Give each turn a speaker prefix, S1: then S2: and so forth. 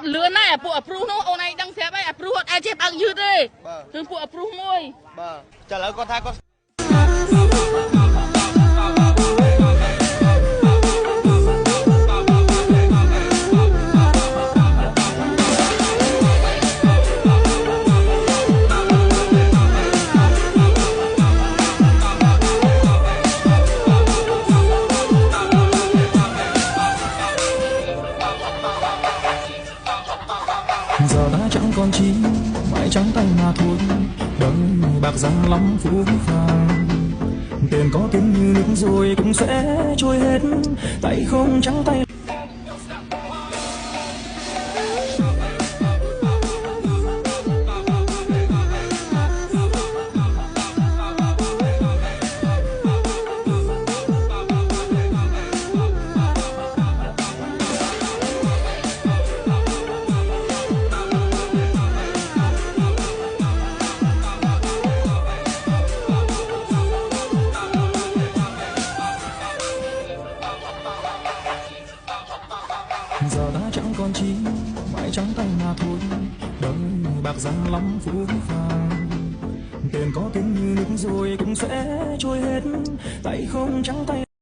S1: lừa này bộ approve nó ô này đăng phép ấy approve ai chép ăn dư đi thường bộ approve môi
S2: trả lời con tha con
S3: giờ ta chẳng còn chi mãi trắng tay mà thôi đời bạc răng lắm phũ phàng tiền có tiếng như nước rồi cũng sẽ trôi hết tay không trắng tay. Giờ ta chẳng còn chi mãi trắng tay mà thôi đời bạc răng lắm phũ phàng tiền có tiếng như nước rồi cũng sẽ trôi hết tay không trắng tay.